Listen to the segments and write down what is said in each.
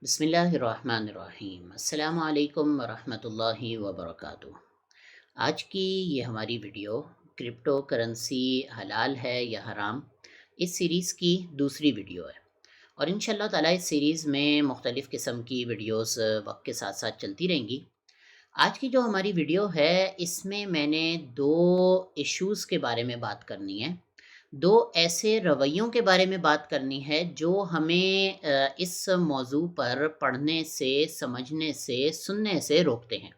بسم اللہ الرحمن الرحیم۔ السلام علیکم ورحمۃ اللہ وبرکاتہ۔ آج کی یہ ہماری ویڈیو کرپٹو کرنسی حلال ہے یا حرام، اس سیریز کی دوسری ویڈیو ہے، اور انشاءاللہ تعالی اس سیریز میں مختلف قسم کی ویڈیوز وقت کے ساتھ ساتھ چلتی رہیں گی۔ آج کی جو ہماری ویڈیو ہے اس میں نے دو ایشوز کے بارے میں بات کرنی ہے، دو ایسے رویوں کے بارے میں بات کرنی ہے جو ہمیں اس موضوع پر پڑھنے سے، سمجھنے سے، سننے سے روکتے ہیں۔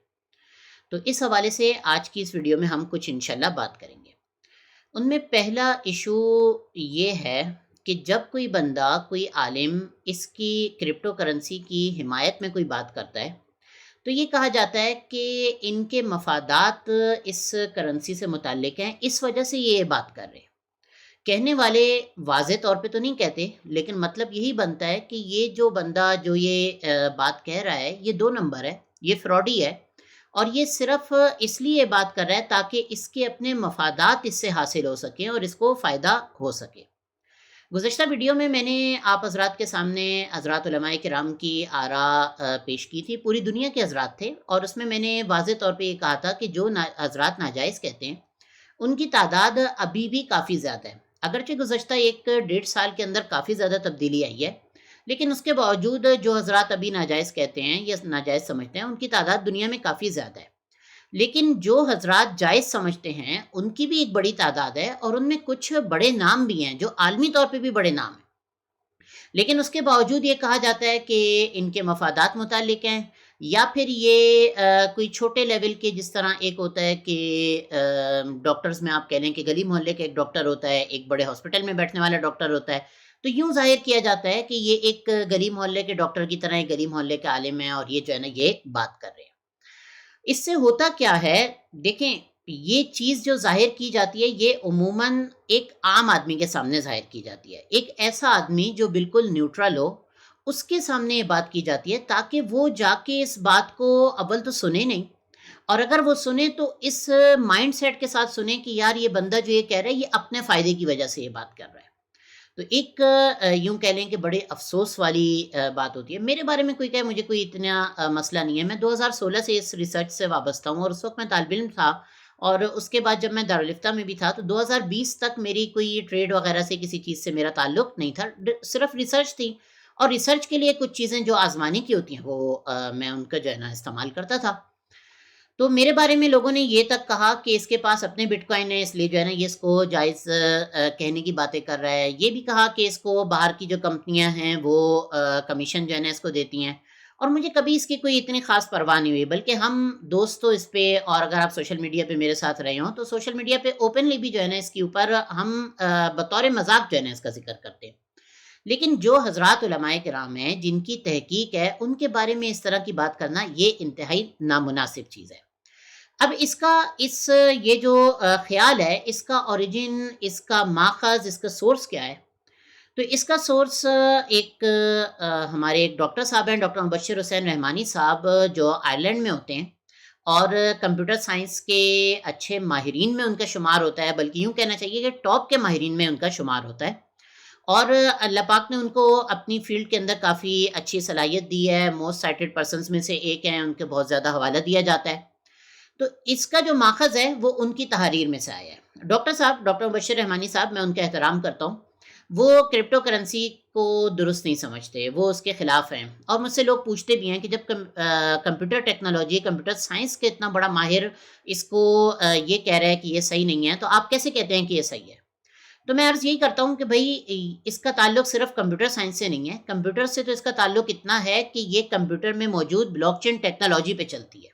تو اس حوالے سے آج کی اس ویڈیو میں ہم کچھ انشاءاللہ بات کریں گے۔ ان میں پہلا ایشو یہ ہے کہ جب کوئی بندہ، کوئی عالم اس کی کرپٹو کرنسی کی حمایت میں کوئی بات کرتا ہے تو یہ کہا جاتا ہے کہ ان کے مفادات اس کرنسی سے متعلق ہیں، اس وجہ سے یہ بات کر رہے ہیں۔ کہنے والے واضح طور پہ تو نہیں کہتے، لیکن مطلب یہی بنتا ہے کہ یہ جو بندہ جو یہ بات کہہ رہا ہے یہ 2 نمبر ہے، یہ فراڈی ہے، اور یہ صرف اس لیے بات کر رہا ہے تاکہ اس کے اپنے مفادات اس سے حاصل ہو سکیں اور اس کو فائدہ ہو سکے۔ گزشتہ ویڈیو میں نے آپ حضرات کے سامنے حضرات علماء کرام کی آراء پیش کی تھی، پوری دنیا کے حضرات تھے، اور اس میں نے واضح طور پہ یہ کہا تھا کہ جو حضرات ناجائز کہتے ہیں ان کی تعداد ابھی بھی کافی زیادہ ہے، اگرچہ گزشتہ 1 ڈیڑھ سال کے اندر کافی زیادہ تبدیلی آئی ہے، لیکن اس کے باوجود جو حضرات ابھی ناجائز کہتے ہیں یا ناجائز سمجھتے ہیں ان کی تعداد دنیا میں کافی زیادہ ہے۔ لیکن جو حضرات جائز سمجھتے ہیں ان کی بھی ایک بڑی تعداد ہے، اور ان میں کچھ بڑے نام بھی ہیں جو عالمی طور پہ بھی بڑے نام ہیں، لیکن اس کے باوجود یہ کہا جاتا ہے کہ ان کے مفادات متعلق ہیں، یا پھر یہ کوئی چھوٹے لیول کے، جس طرح ایک ہوتا ہے کہ ڈاکٹرز میں آپ کہہ لیں کہ گلی محلے کا ایک ڈاکٹر ہوتا ہے، ایک بڑے ہاسپٹل میں بیٹھنے والا ڈاکٹر ہوتا ہے، تو یوں ظاہر کیا جاتا ہے کہ یہ ایک گلی محلے کے ڈاکٹر کی طرح ایک گلی محلے کے عالم ہیں، اور یہ جو ہے نا یہ بات کر رہے ہیں۔ اس سے ہوتا کیا ہے، دیکھیں، یہ چیز جو ظاہر کی جاتی ہے یہ عموماً ایک عام آدمی کے سامنے ظاہر کی جاتی ہے، ایک ایسا آدمی جو بالکل نیوٹرل ہو، اس کے سامنے یہ بات کی جاتی ہے تاکہ وہ جا کے اس بات کو اول تو سنے نہیں، اور اگر وہ سنے تو اس مائنڈ سیٹ کے ساتھ سنے کہ یار یہ بندہ جو یہ کہہ رہا ہے یہ اپنے فائدے کی وجہ سے یہ بات کر رہا ہے۔ تو ایک یوں کہہ لیں کہ بڑے افسوس والی بات ہوتی ہے۔ میرے بارے میں کوئی کہے، مجھے کوئی اتنا مسئلہ نہیں ہے، میں 2016 سے اس ریسرچ سے وابستہ ہوں، اور اس وقت میں طالب علم تھا، اور اس کے بعد جب میں دارالفتہ میں بھی تھا تو 2020 تک میری کوئی ٹریڈ وغیرہ سے کسی چیز سے میرا تعلق نہیں تھا، صرف ریسرچ تھی، اور ریسرچ کے لیے کچھ چیزیں جو آزمانے کی ہوتی ہیں وہ میں ان کا جو ہے نا استعمال کرتا تھا۔ تو میرے بارے میں لوگوں نے یہ تک کہا کہ اس کے پاس اپنے بٹ کوائن ہے، اس لیے جو ہے نا یہ اس کو جائز کہنے کی باتیں کر رہا ہے، یہ بھی کہا کہ اس کو باہر کی جو کمپنیاں ہیں وہ کمیشن جو ہے نا اس کو دیتی ہیں، اور مجھے کبھی اس کی کوئی اتنی خاص پرواہ نہیں ہوئی، بلکہ ہم دوست تو اس پہ، اور اگر آپ سوشل میڈیا پہ میرے ساتھ رہے ہوں تو سوشل میڈیا پہ اوپنلی بھی جو ہے نا اس کے اوپر ہم بطور مذاق جو ہے نا اس کا ذکر کرتے ہیں۔ لیکن جو حضرات علماء کرام ہیں جن کی تحقیق ہے ان کے بارے میں اس طرح کی بات کرنا یہ انتہائی نامناسب چیز ہے۔ اب اس کا یہ جو خیال ہے، اس کا اوریجن، اس کا ماخذ، اس کا سورس کیا ہے؟ تو اس کا سورس ایک ہمارے ایک ڈاکٹر صاحب ہیں، ڈاکٹر مبشر حسین رحمانی صاحب، جو آئرلینڈ میں ہوتے ہیں، اور کمپیوٹر سائنس کے اچھے ماہرین میں ان کا شمار ہوتا ہے، بلکہ یوں کہنا چاہیے کہ ٹاپ کے ماہرین میں ان کا شمار ہوتا ہے، اور اللہ پاک نے ان کو اپنی فیلڈ کے اندر کافی اچھی صلاحیت دی ہے، موسٹ سائٹڈ پرسنز میں سے ایک ہیں، ان کے بہت زیادہ حوالہ دیا جاتا ہے۔ تو اس کا جو ماخذ ہے وہ ان کی تحاریر میں سے آیا ہے۔ ڈاکٹر صاحب، ڈاکٹر مبشر رحمانی صاحب، میں ان کا احترام کرتا ہوں، وہ کرپٹو کرنسی کو درست نہیں سمجھتے، وہ اس کے خلاف ہیں، اور مجھ سے لوگ پوچھتے بھی ہیں کہ جب کمپیوٹر ٹیکنالوجی، کمپیوٹر سائنس کے اتنا بڑا ماہر اس کو یہ کہہ رہا ہے کہ یہ صحیح نہیں ہے، تو آپ کیسے کہتے ہیں کہ یہ صحیح ہے؟ تو میں عرض یہی کرتا ہوں کہ بھائی اس کا تعلق صرف کمپیوٹر سائنس سے نہیں ہے، کمپیوٹر سے تو اس کا تعلق اتنا ہے کہ یہ کمپیوٹر میں موجود بلاک چین ٹیکنالوجی پہ چلتی ہے۔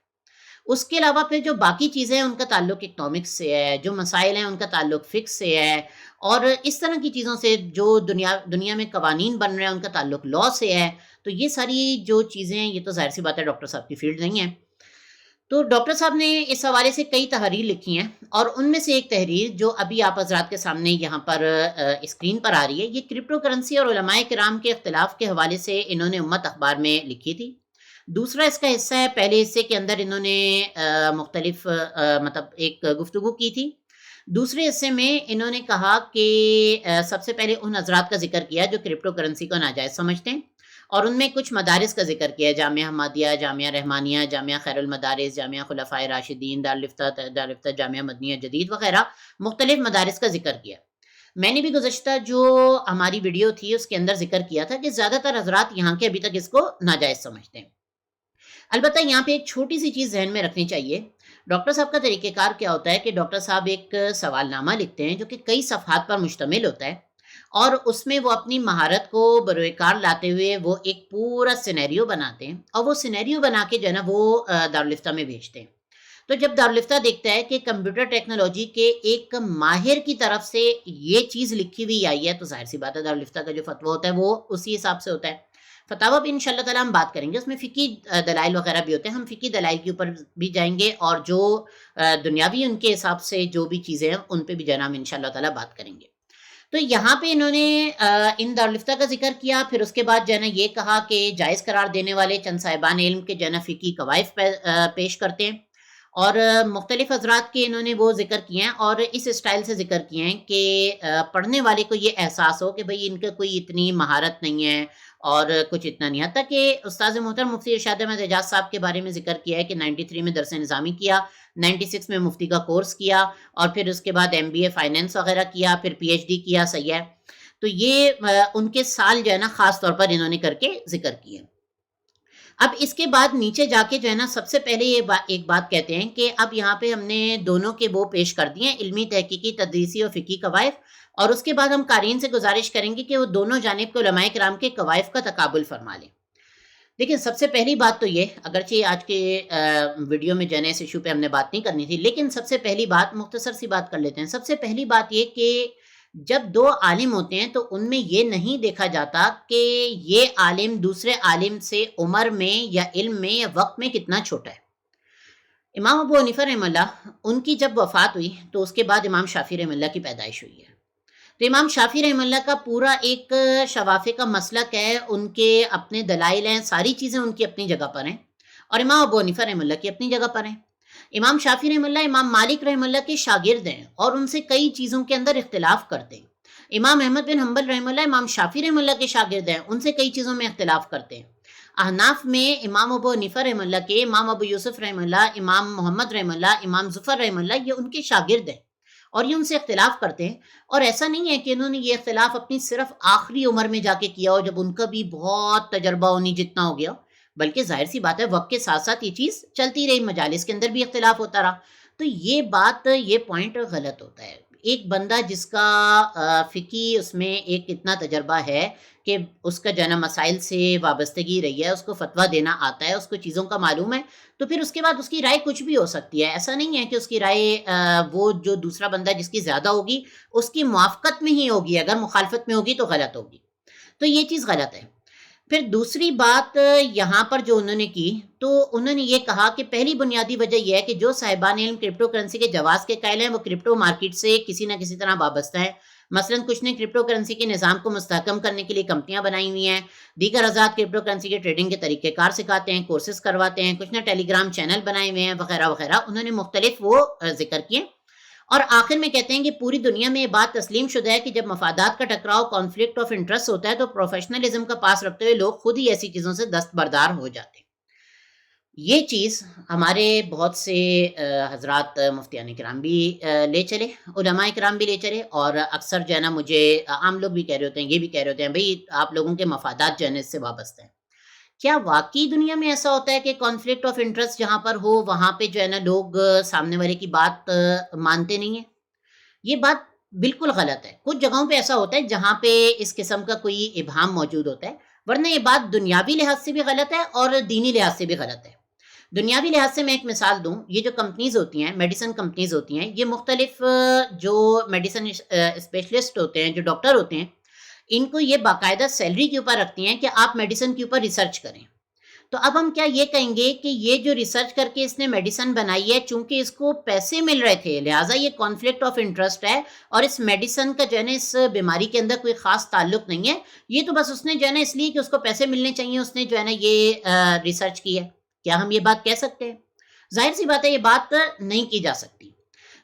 اس کے علاوہ پھر جو باقی چیزیں ہیں ان کا تعلق اکنامکس سے ہے، جو مسائل ہیں ان کا تعلق فکس سے ہے، اور اس طرح کی چیزوں سے جو دنیا میں قوانین بن رہے ہیں ان کا تعلق لا سے ہے۔ تو یہ ساری جو چیزیں ہیں یہ تو ظاہر سی بات ہے ڈاکٹر صاحب کی فیلڈ نہیں ہے۔ تو ڈاکٹر صاحب نے اس حوالے سے کئی تحریر لکھی ہیں، اور ان میں سے ایک تحریر جو ابھی آپ حضرات کے سامنے یہاں پر اسکرین پر آ رہی ہے، یہ کرپٹو کرنسی اور علماء کرام کے اختلاف کے حوالے سے انہوں نے امت اخبار میں لکھی تھی۔ دوسرا اس کا حصہ ہے، پہلے حصے کے اندر انہوں نے مختلف مطلب ایک گفتگو کی تھی۔ دوسرے حصے میں انہوں نے کہا کہ سب سے پہلے ان حضرات کا ذکر کیا جو کرپٹو کرنسی کو ناجائز سمجھتے ہیں، اور ان میں کچھ مدارس کا ذکر کیا ہے، جامعہ احمدیہ، جامعہ رحمانیہ، جامعہ خیر المدارس، جامعہ خلفائے راشدین، دارالفتہ جامعہ مدنیہ جدید وغیرہ مختلف مدارس کا ذکر کیا۔ میں نے بھی گزشتہ جو ہماری ویڈیو تھی اس کے اندر ذکر کیا تھا کہ زیادہ تر حضرات یہاں کے ابھی تک اس کو ناجائز سمجھتے ہیں۔ البتہ یہاں پہ ایک چھوٹی سی چیز ذہن میں رکھنی چاہیے، ڈاکٹر صاحب کا طریقہ کار کیا ہوتا ہے کہ ڈاکٹر صاحب ایک سوال نامہ لکھتے ہیں جو کہ کئی صفحات پر مشتمل ہوتا ہے، اور اس میں وہ اپنی مہارت کو بروئے کار لاتے ہوئے وہ ایک پورا سینیریو بناتے ہیں، اور وہ سینیریو بنا کے جو ہے نا وہ دارالفتہ میں بھیجتے ہیں۔ تو جب دارالفتہ دیکھتا ہے کہ کمپیوٹر ٹیکنالوجی کے ایک ماہر کی طرف سے یہ چیز لکھی ہوئی آئی ہے، تو ظاہر سی بات ہے دارالفتہ کا جو فتویٰ ہوتا ہے وہ اسی حساب سے ہوتا ہے۔ فتاویٰ بھی انشاءاللہ تعالیٰ ہم بات کریں گے، اس میں فقہی دلائل وغیرہ بھی ہوتے ہیں، ہم فقہی دلائل کے اوپر بھی جائیں گے، اور جو دنیاوی ان کے حساب سے جو بھی چیزیں ہیں ان پہ بھی جو ہے نا ہم انشاءاللہ تعالیٰ بات کریں گے۔ تو یہاں پہ انہوں نے ان دارالفتہ کا ذکر کیا، پھر اس کے بعد جو ہے نا یہ کہا کہ جائز قرار دینے والے چند صاحبان علم کے جو ہے نا فقہی قواعد پیش کرتے ہیں، اور مختلف حضرات کے انہوں نے وہ ذکر کیے ہیں، اور اس اسٹائل سے ذکر کیے ہیں کہ پڑھنے والے کو یہ احساس ہو کہ بھئی ان کا کوئی اتنی مہارت نہیں ہے اور کچھ اتنا نہیں، حتیٰ کہ استاذ محترم مفتی ارشاد احمد اعجاز صاحب کے بارے میں ذکر کیا ہے کہ 93 میں درس نظامی کیا، 96 میں مفتی کا کورس کیا، اور پھر اس کے بعد MBA فائنینس وغیرہ کیا، پھر PhD کیا، صحیح ہے۔ تو یہ ان کے سال جو ہے نا خاص طور پر انہوں نے کر کے ذکر کیے۔ اب اس کے بعد نیچے جا کے جو ہے نا سب سے پہلے یہ ایک بات کہتے ہیں کہ اب یہاں پہ ہم نے دونوں کے وہ پیش کر دیے ہیں، علمی تحقیقی تدریسی اور فقہی قواعد، اور اس کے بعد ہم قارئین سے گزارش کریں گے کہ وہ دونوں جانب کے علماء کرام کے قواعد کا تقابل فرما لیں۔ لیکن سب سے پہلی بات تو یہ، اگرچہ آج کے ویڈیو میں جو ہے نا اس ایشو پہ ہم نے بات نہیں کرنی تھی، لیکن سب سے پہلی بات مختصر سی بات کر لیتے ہیں۔ سب سے پہلی بات یہ کہ جب دو عالم ہوتے ہیں تو ان میں یہ نہیں دیکھا جاتا کہ یہ عالم دوسرے عالم سے عمر میں یا علم میں یا وقت میں کتنا چھوٹا ہے۔ امام ابو حنیفہ رحمہ اللہ، ان کی جب وفات ہوئی تو اس کے بعد امام شافعی رحمہ اللہ کی پیدائش ہوئی ہے۔ تو امام شافعی رحمہ اللہ کا پورا ایک شوافے کا مسلک ہے، ان کے اپنے دلائل ہیں، ساری چیزیں ان کی اپنی جگہ پر ہیں، اور امام ابو حنیفہ رحمہ اللہ کی اپنی جگہ پر ہیں۔ امام شافعی رحمہ اللہ امام مالک رحمہ اللہ کے شاگرد ہیں اور ان سے کئی چیزوں کے اندر اختلاف کرتے ہیں۔ امام احمد بن حنبل رحمہ اللہ امام شافعی رحمہ اللہ کے شاگرد ہیں، ان سے کئی چیزوں میں اختلاف کرتے ہیں۔ احناف میں امام ابو حنیفہ رحمہ اللہ کے امام ابو یوسف رحمہ اللہ، امام محمد رحمہ اللہ، امام ظفر رحمہ اللہ، یہ ان کے شاگرد ہیں اور یہ ان سے اختلاف کرتے ہیں۔ اور ایسا نہیں ہے کہ انہوں نے یہ اختلاف اپنی صرف آخری عمر میں جا کے کیا ہو جب ان کا بھی بہت تجربہ ہونی جتنا ہو گیا، بلکہ ظاہر سی بات ہے وقت کے ساتھ ساتھ یہ چیز چلتی رہی، مجالس کے اندر بھی اختلاف ہوتا رہا۔ تو یہ بات، یہ پوائنٹ غلط ہوتا ہے۔ ایک بندہ جس کا فقہی اس میں ایک اتنا تجربہ ہے کہ اس کا جو ہے نا مسائل سے وابستگی رہی ہے، اس کو فتویٰ دینا آتا ہے، اس کو چیزوں کا معلوم ہے، تو پھر اس کے بعد اس کی رائے کچھ بھی ہو سکتی ہے۔ ایسا نہیں ہے کہ اس کی رائے وہ جو دوسرا بندہ جس کی زیادہ ہوگی اس کی موافقت میں ہی ہوگی، اگر مخالفت میں ہوگی تو غلط ہوگی۔ تو یہ چیز غلط ہے۔ پھر دوسری بات یہاں پر جو انہوں نے کی، تو انہوں نے یہ کہا کہ پہلی بنیادی وجہ یہ ہے کہ جو صاحبان علم کرپٹو کرنسی کے جواز کے قائل ہیں وہ کرپٹو مارکیٹ سے کسی نہ کسی طرح وابستہ ہیں۔ مثلاً کچھ نے کرپٹو کرنسی کے نظام کو مستحکم کرنے کے لیے کمپنیاں بنائی ہوئی ہیں، دیگر حضرات کرپٹو کرنسی کے ٹریڈنگ کے طریقہ کار سکھاتے ہیں، کورسز کرواتے ہیں، کچھ نے ٹیلی گرام چینل بنائے ہوئے ہیں وغیرہ وغیرہ، انہوں نے مختلف وہ ذکر کیے۔ اور آخر میں کہتے ہیں کہ پوری دنیا میں یہ بات تسلیم شدہ ہے کہ جب مفادات کا ٹکراؤ، کانفلکٹ آف انٹرسٹ ہوتا ہے تو پروفیشنلزم کا پاس رکھتے ہوئے لوگ خود ہی ایسی چیزوں سے دستبردار ہو جاتے ہیں۔ یہ چیز ہمارے بہت سے حضرات مفتیان کرام بھی لے چلے، علماء کرام بھی لے چلے، اور اکثر جو ہے نا مجھے عام لوگ بھی کہہ رہے ہوتے ہیں، یہ بھی کہہ رہے ہوتے ہیں بھئی آپ لوگوں کے مفادات جو ہے نا اس سے وابستہ ہیں۔ کیا واقعی دنیا میں ایسا ہوتا ہے کہ کانفلکٹ آف انٹرسٹ جہاں پر ہو وہاں پہ جو ہے نا لوگ سامنے والے کی بات مانتے نہیں ہیں؟ یہ بات بالکل غلط ہے۔ کچھ جگہوں پہ ایسا ہوتا ہے جہاں پہ اس قسم کا کوئی ابہام موجود ہوتا ہے، ورنہ یہ بات دنیاوی لحاظ سے بھی غلط ہے اور دینی لحاظ سے بھی غلط ہے۔ دنیاوی لحاظ سے میں ایک مثال دوں، یہ جو کمپنیز ہوتی ہیں، میڈیسن کمپنیز ہوتی ہیں، یہ مختلف جو میڈیسن اسپیشلسٹ ہوتے ہیں، جو ڈاکٹر ہوتے ہیں، ان کو یہ باقاعدہ سیلری کے اوپر رکھتی ہیں کہ آپ میڈیسن کے اوپر ریسرچ کریں۔ تو اب ہم کیا یہ کہیں گے کہ یہ جو ریسرچ کر کے اس نے میڈیسن بنائی ہے، چونکہ اس کو پیسے مل رہے تھے لہٰذا یہ کانفلکٹ آف انٹرسٹ ہے، اور اس میڈیسن کا جو ہے نا اس بیماری کے اندر کوئی خاص تعلق نہیں ہے، یہ تو بس اس نے جو ہے نا اس لیے کہ اس کو پیسے ملنے چاہیے اس نے جو ہے نا یہ ریسرچ کی ہے۔ کیا ہم یہ بات کہہ سکتے ہیں؟ ظاہر سی بات ہے یہ بات نہیں کی جا سکتی۔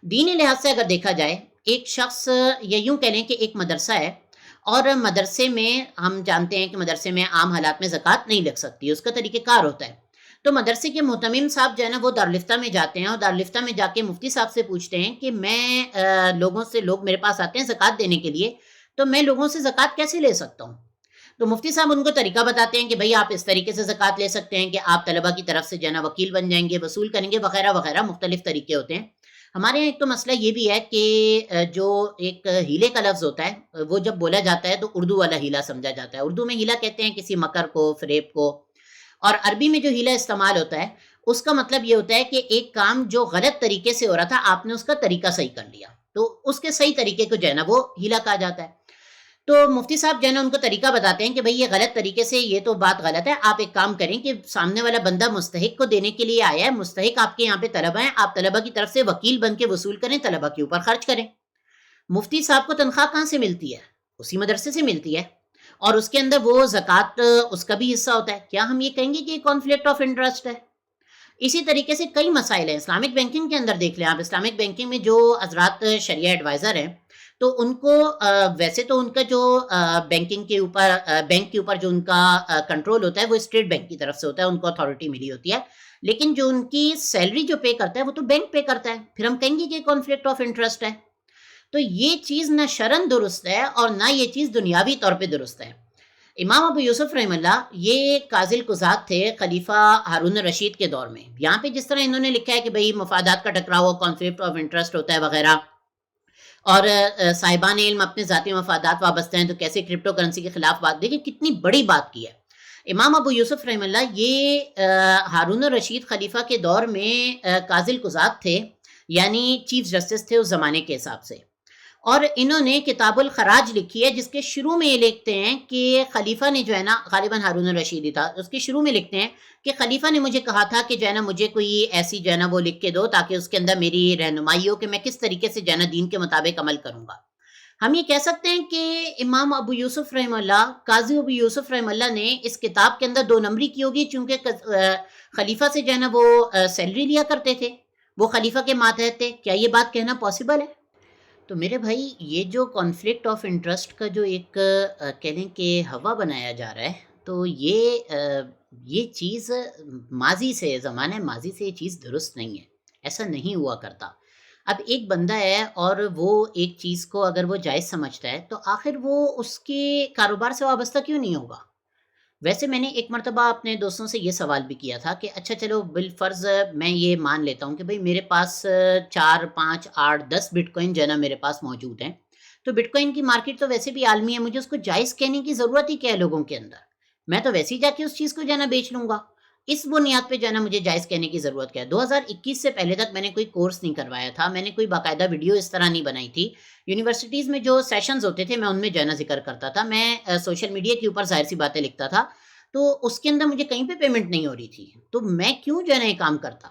دینی لحاظ سے اگر دیکھا جائے، ایک شخص یا یوں کہہ لیں کہ ایک مدرسہ ہے اور مدرسے میں ہم جانتے ہیں کہ مدرسے میں عام حالات میں زکوٰۃ نہیں لگ سکتی، اس کا طریقہ کار ہوتا ہے۔ تو مدرسے کے محتمم صاحب جو ہے نا وہ دارالفتہ میں جاتے ہیں اور دارالفتہ میں جا کے مفتی صاحب سے پوچھتے ہیں کہ میں لوگ میرے پاس آتے ہیں زکوٰۃ دینے کے لیے، تو میں لوگوں سے زکوٰۃ کیسے لے سکتا ہوں؟ تو مفتی صاحب ان کو طریقہ بتاتے ہیں کہ بھئی آپ اس طریقے سے زکوٰۃ لے سکتے ہیں کہ آپ طلبہ کی طرف سے جو ہے نا وکیل بن جائیں گے، وصول کریں گے، وغیرہ وغیرہ مختلف طریقے ہوتے ہیں۔ ہمارے یہاں ایک تو مسئلہ یہ بھی ہے کہ جو ایک ہیلے کا لفظ ہوتا ہے وہ جب بولا جاتا ہے تو اردو والا ہیلا سمجھا جاتا ہے۔ اردو میں ہیلا کہتے ہیں کسی مکر کو، فریب کو، اور عربی میں جو ہیلا استعمال ہوتا ہے اس کا مطلب یہ ہوتا ہے کہ ایک کام جو غلط طریقے سے ہو رہا تھا آپ نے اس کا طریقہ صحیح کر لیا، تو اس کے صحیح طریقے کو جو ہے نا وہ ہیلا کہا جاتا ہے۔ تو مفتی صاحب جو ہے نا ان کو طریقہ بتاتے ہیں کہ بھئی یہ غلط طریقے سے، یہ تو بات غلط ہے، آپ ایک کام کریں کہ سامنے والا بندہ مستحق کو دینے کے لیے آیا ہے، مستحق آپ کے یہاں پہ طلبہ ہیں، آپ طلبہ کی طرف سے وکیل بن کے وصول کریں، طلبہ کے اوپر خرچ کریں۔ مفتی صاحب کو تنخواہ کہاں سے ملتی ہے؟ اسی مدرسے سے ملتی ہے، اور اس کے اندر وہ زکوٰۃ اس کا بھی حصہ ہوتا ہے۔ کیا ہم یہ کہیں گے کہ یہ کانفلکٹ آف انٹرسٹ ہے؟ اسی طریقے سے کئی مسائل ہیں اسلامک بینکنگ کے اندر، دیکھ لیں آپ، اسلامک بینکنگ میں جو حضرات شریعہ ایڈوائزر ہیں تو ان کو ویسے تو ان کا جو بینکنگ کے اوپر بینک کے اوپر جو ان کا کنٹرول ہوتا ہے وہ اسٹیٹ بینک کی طرف سے ہوتا ہے، ان کو اتھارٹی ملی ہوتی ہے، لیکن جو ان کی سیلری جو پے کرتا ہے وہ تو بینک پے کرتا ہے، پھر ہم کہیں گے کہ کانفلکٹ آف انٹرسٹ ہے؟ تو یہ چیز نہ شرعاً درست ہے اور نہ یہ چیز دنیاوی طور پہ درست ہے۔ امام ابو یوسف رحم اللہ یہ قاضی القضات تھے خلیفہ ہارون الرشید کے دور میں۔ یہاں پہ جس طرح انہوں نے لکھا ہے کہ بھئی مفادات کا ٹکراؤ، کانفلکٹ آف انٹرسٹ ہوتا ہے وغیرہ، اور صاحبان علم اپنے ذاتی مفادات وابستہ ہیں تو کیسے کرپٹو کرنسی کے خلاف بات، دیکھیں کتنی بڑی بات کی ہے امام ابو یوسف رحم اللہ۔ یہ ہارون الرشید خلیفہ کے دور میں قاضی القضات تھے، یعنی چیف جسٹس تھے اس زمانے کے حساب سے، اور انہوں نے کتاب الخراج لکھی ہے جس کے شروع میں یہ لکھتے ہیں کہ خلیفہ نے جو ہے نا، غالباً ہارون الرشید ہی تھا، اس کے شروع میں لکھتے ہیں کہ خلیفہ نے مجھے کہا تھا کہ جو ہے نا مجھے کوئی ایسی جو ہے نا وہ لکھ کے دو تاکہ اس کے اندر میری رہنمائی ہو کہ میں کس طریقے سے جو ہے نا دین کے مطابق عمل کروں گا۔ ہم یہ کہہ سکتے ہیں کہ امام ابو یوسف رحم اللہ، قاضی ابو یوسف رحم اللہ نے اس کتاب کے اندر 2 نمبری کی ہوگی، چونکہ خلیفہ سے جو ہے نا وہ سیلری لیا کرتے تھے، وہ خلیفہ کے ماتحت تھے۔ کیا یہ بات کہنا پاسبل ہے؟ تو میرے بھائی یہ جو کانفلکٹ آف انٹرسٹ کا جو ایک کہہ لیں کہ ہوا بنایا جا رہا ہے، تو یہ چیز ماضی سے، زمانہ ماضی سے یہ چیز درست نہیں ہے، ایسا نہیں ہوا کرتا۔ اب ایک بندہ ہے اور وہ ایک چیز کو اگر وہ جائز سمجھتا ہے تو آخر وہ اس کے کاروبار سے وابستہ کیوں نہیں ہوگا؟ ویسے میں نے ایک مرتبہ اپنے دوستوں سے یہ سوال بھی کیا تھا کہ اچھا چلو بالفرض میں یہ مان لیتا ہوں کہ بھئی میرے پاس 4 5 8 10 بٹ کوئن جو ہے نا میرے پاس موجود ہیں، تو بٹ کوئن کی مارکیٹ تو ویسے بھی عالمی ہے، مجھے اس کو جائز کہنے کی ضرورت ہی کیا ہے لوگوں کے اندر؟ میں تو ویسے ہی جا کے اس چیز کو جو ہے نا بیچ لوں گا، اس بنیاد پہ جو ہے نا مجھے جائز کہنے کی ضرورت کیا ہے؟ 2021 سے پہلے تک میں نے کوئی کورس نہیں کروایا تھا، میں نے کوئی باقاعدہ ویڈیو اس طرح نہیں بنائی تھی، یونیورسٹیز میں جو سیشنز ہوتے تھے میں ان میں جو ہے نا ذکر کرتا تھا، میں سوشل میڈیا کے اوپر ظاہر سی باتیں لکھتا تھا، تو اس کے اندر مجھے کہیں پہ پیمنٹ نہیں ہو رہی تھی، تو میں کیوں جو ہے نا یہ کام کرتا؟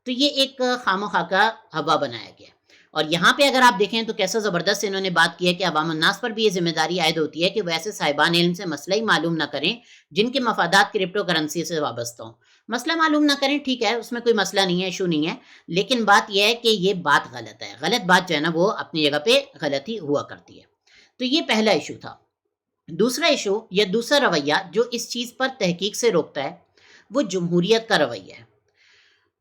تو یہ ایک خام و خواہ کا ہوا بنایا گیا۔ اور یہاں پہ اگر آپ دیکھیں تو کیسا زبردست انہوں نے بات کی ہے کہ عوام الناس پر بھی یہ ذمہ داری عائد ہوتی ہے کہ وہ ایسے صاحبان علم سے مسئلہ ہی معلوم نہ کریں جن کے مفادات کرپٹو کرنسی سے وابستہ ہوں۔ مسئلہ معلوم نہ کریں، ٹھیک ہے، اس میں کوئی مسئلہ نہیں ہے، ایشو نہیں ہے، لیکن بات یہ ہے کہ یہ بات غلط ہے، غلط بات جو ہے نا وہ اپنی جگہ پہ غلط ہی ہوا کرتی ہے۔ تو یہ پہلا ایشو تھا۔ دوسرا ایشو یا دوسرا رویہ جو اس چیز پر تحقیق سے روکتا ہے وہ جمہوریت کا رویہ ہے۔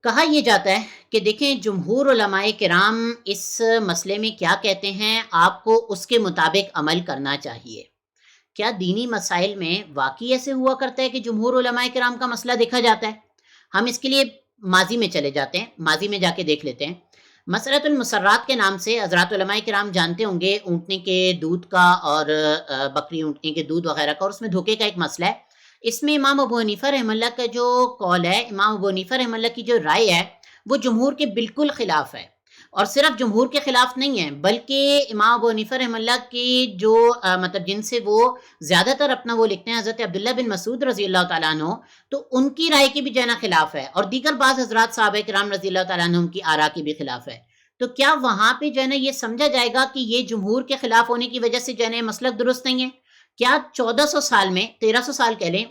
کہا یہ جاتا ہے کہ دیکھیں جمہور علماء کرام اس مسئلے میں کیا کہتے ہیں، آپ کو اس کے مطابق عمل کرنا چاہیے۔ کیا دینی مسائل میں واقعی ایسے ہوا کرتا ہے کہ جمہور علماء کرام کا مسئلہ دیکھا جاتا ہے؟ ہم اس کے لیے ماضی میں چلے جاتے ہیں، ماضی میں جا کے دیکھ لیتے ہیں۔ مسرت المسرات کے نام سے حضرات علماء کرام جانتے ہوں گے، اونٹنے کے دودھ کا اور بکری اونٹنے کے دودھ وغیرہ کا، اور اس میں دھوکے کا ایک مسئلہ ہے۔ اس میں امام ابو حنیفہ رحم اللہ کا جو قول ہے، امام ابو حنیفہ رحم اللہ کی جو رائے ہے وہ جمہور کے بالکل خلاف ہے، اور صرف جمہور کے خلاف نہیں ہے بلکہ امام ابو حنیفہ رحم اللہ کی جو مطلب جن سے وہ زیادہ تر اپنا وہ لکھتے ہیں، حضرت عبداللہ بن مسعود رضی اللہ تعالیٰ عنہ، تو ان کی رائے کے بھی جو ہے نا خلاف ہے، اور دیگر بعض حضرات صحابہ کرام رضی اللہ تعالیٰ عنہ کی آراء کی بھی خلاف ہے۔ تو کیا وہاں پہ جو ہے نا یہ سمجھا جائے گا کہ یہ جمہور کے خلاف ہونے کی وجہ سے جو ہے نا یہ مسلک درست نہیں ہے؟ کیا 1400 سال میں، 1300 سال کہہ لیں،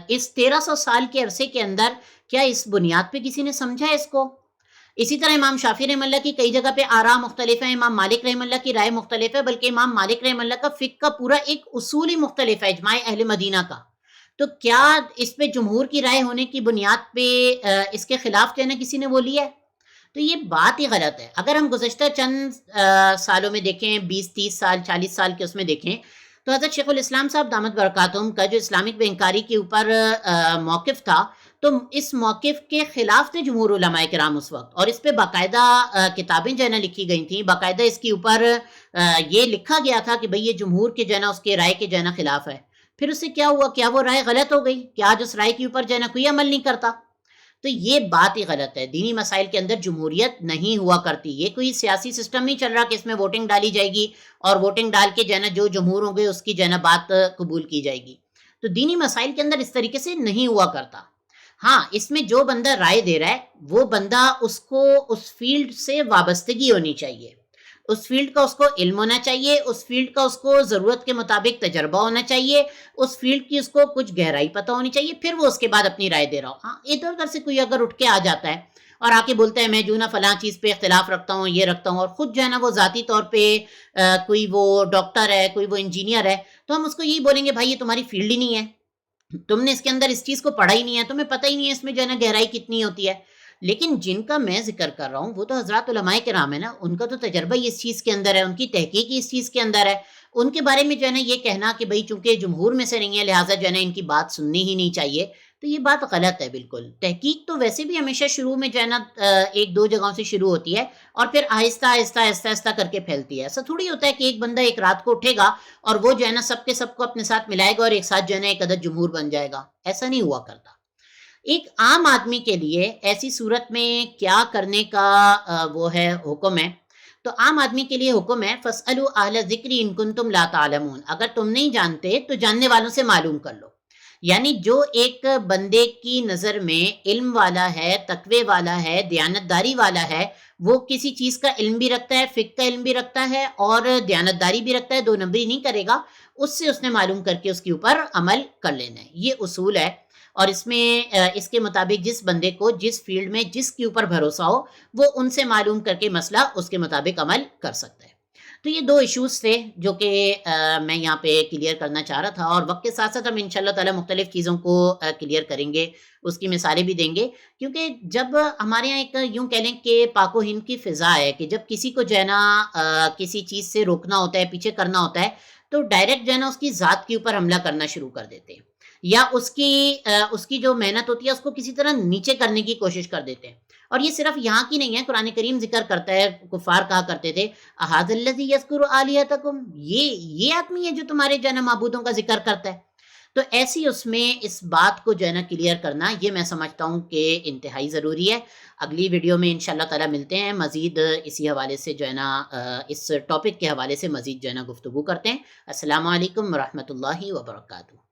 اس 1300 سال کے عرصے کے اندر کیا اس بنیاد پہ کسی نے سمجھا ہے اس کو؟ اسی طرح امام شافعی رحمہ اللہ کی کئی جگہ پہ آراء مختلف ہیں، امام مالک رحمہ اللہ کی رائے مختلف ہے، بلکہ امام مالک رحمہ اللہ کا فقہ کا پورا ایک اصول ہی مختلف ہے اجماع اہل مدینہ کا. تو کیا اس پہ جمہور کی رائے ہونے کی بنیاد پہ اس کے خلاف جو ہے نا کسی نے وہ لیا ہے؟ تو یہ بات ہی غلط ہے. اگر ہم گزشتہ چند سالوں میں دیکھیں، 20-30 سال 40 سال کے اس میں دیکھیں، تو حضرت شیخ الاسلام صاحب دامت برکاتہم کا جو اسلامک بینکاری کے اوپر موقف تھا، تو اس موقف کے خلاف تھے جمہور علماء کرام اس وقت، اور اس پہ باقاعدہ کتابیں جو ہے نا لکھی گئی تھیں، باقاعدہ اس کے اوپر یہ لکھا گیا تھا کہ بھئی یہ جمہور کے جو ہے نا اس کے رائے کے جو ہے نا خلاف ہے. پھر اس سے کیا ہوا؟ کیا وہ رائے غلط ہو گئی؟ کیا آج اس رائے کے اوپر جو ہے نا کوئی عمل نہیں کرتا؟ تو یہ بات ہی غلط ہے. دینی مسائل کے اندر جمہوریت نہیں ہوا کرتی. یہ کوئی سیاسی سسٹم نہیں چل رہا کہ اس میں ووٹنگ ڈالی جائے گی اور ووٹنگ ڈال کے جو ہے نا جو جمہور ہوں گے اس کی جو ہے نا بات قبول کی جائے گی. تو دینی مسائل کے اندر اس طریقے سے نہیں ہوا کرتا. ہاں، اس میں جو بندہ رائے دے رہا ہے وہ بندہ اس کو اس فیلڈ سے وابستگی ہونی چاہیے، اس فیلڈ کا اس کو علم ہونا چاہیے، اس فیلڈ کا اس کو ضرورت کے مطابق تجربہ ہونا چاہیے، اس فیلڈ کی اس کو کچھ گہرائی پتہ ہونی چاہیے، پھر وہ اس کے بعد اپنی رائے دے رہا ہو. ہاں، ادھر ادھر سے کوئی اگر اٹھ کے آ جاتا ہے اور آ کے بولتا ہے میں جو نا فلاں چیز پہ اختلاف رکھتا ہوں، یہ رکھتا ہوں، اور خود جو ہے نا وہ ذاتی طور پہ کوئی وہ ڈاکٹر ہے، کوئی وہ انجینئر ہے، تو ہم اس کو یہی بولیں گے بھائی یہ تمہاری فیلڈ ہی نہیں ہے، تم نے اس کے اندر اس چیز کو پڑھا ہی نہیں ہے، تمہیں پتہ ہی نہیں ہے اس میں جو ہے نا گہرائی کتنی ہوتی ہے. لیکن جن کا میں ذکر کر رہا ہوں وہ تو حضرات علماء کرام ہے نا، ان کا تو تجربہ ہی اس چیز کے اندر ہے، ان کی تحقیق ہی اس چیز کے اندر ہے. ان کے بارے میں جو ہے نا یہ کہنا کہ بھئی چونکہ جمہور میں سے نہیں ہے لہٰذا جو ہے نا ان کی بات سننی ہی نہیں چاہیے، تو یہ بات غلط ہے بالکل. تحقیق تو ویسے بھی ہمیشہ شروع میں جو ہے نا ایک دو جگہوں سے شروع ہوتی ہے اور پھر آہستہ آہستہ آہستہ آہستہ کر کے پھیلتی ہے. ایسا تھوڑی ہوتا ہے کہ ایک بندہ ایک رات کو اٹھے گا اور وہ جو ہے نا سب کے سب کو اپنے ساتھ ملائے گا اور ایک ساتھ جو ہے نا ایک عدد جمہور بن جائے گا. ایسا نہیں ہوا کرتا. ایک عام آدمی کے لیے ایسی صورت میں کیا کرنے کا وہ ہے حکم ہے؟ تو عام آدمی کے لیے حکم ہے فَاسْأَلُوا أَهْلَ الذِّكْرِ إِن كُنتُمْ لَا تَعْلَمُونَ. اگر تم نہیں جانتے تو جاننے والوں سے معلوم کر لو. یعنی جو ایک بندے کی نظر میں علم والا ہے، تقوی والا ہے، دیانتداری والا ہے، وہ کسی چیز کا علم بھی رکھتا ہے، فقہ کا علم بھی رکھتا ہے اور دیانتداری بھی رکھتا ہے، دو نمبری نہیں کرے گا، اس سے اس نے معلوم کر کے اس کے اوپر عمل کر لینا ہے. یہ اصول ہے، اور اس میں اس کے مطابق جس بندے کو جس فیلڈ میں جس کے اوپر بھروسہ ہو وہ ان سے معلوم کر کے مسئلہ اس کے مطابق عمل کر سکتا ہے. تو یہ دو ایشوز تھے جو کہ میں یہاں پہ کلیئر کرنا چاہ رہا تھا، اور وقت کے ساتھ ساتھ ہم انشاءاللہ تعالی مختلف چیزوں کو کلیئر کریں گے، اس کی مثالیں بھی دیں گے. کیونکہ جب ہمارے یہاں ایک یوں کہہ لیں کہ پاک و ہند کی فضا ہے کہ جب کسی کو جو ہے نا کسی چیز سے روکنا ہوتا ہے، پیچھے کرنا ہوتا ہے، تو ڈائریکٹ جو ہے نا اس کی ذات کے اوپر حملہ کرنا شروع کر دیتے ہیں، یا اس کی جو محنت ہوتی ہے اس کو کسی طرح نیچے کرنے کی کوشش کر دیتے ہیں. اور یہ صرف یہاں کی نہیں ہے، قرآن کریم ذکر کرتا ہے، کفار کہا کرتے تھے احاذ الذی یذکر آلیہتکم، یہ آدمی ہے جو تمہارے جو ہے نا معبودوں کا ذکر کرتا ہے. تو ایسی اس میں اس بات کو جو ہے نا کلیئر کرنا، یہ میں سمجھتا ہوں کہ انتہائی ضروری ہے. اگلی ویڈیو میں انشاءاللہ تعالی ملتے ہیں، مزید اسی حوالے سے جو ہے نا اس ٹاپک کے حوالے سے مزید جو ہے نا گفتگو کرتے ہیں. السلام علیکم ورحمۃ اللہ وبرکاتہ.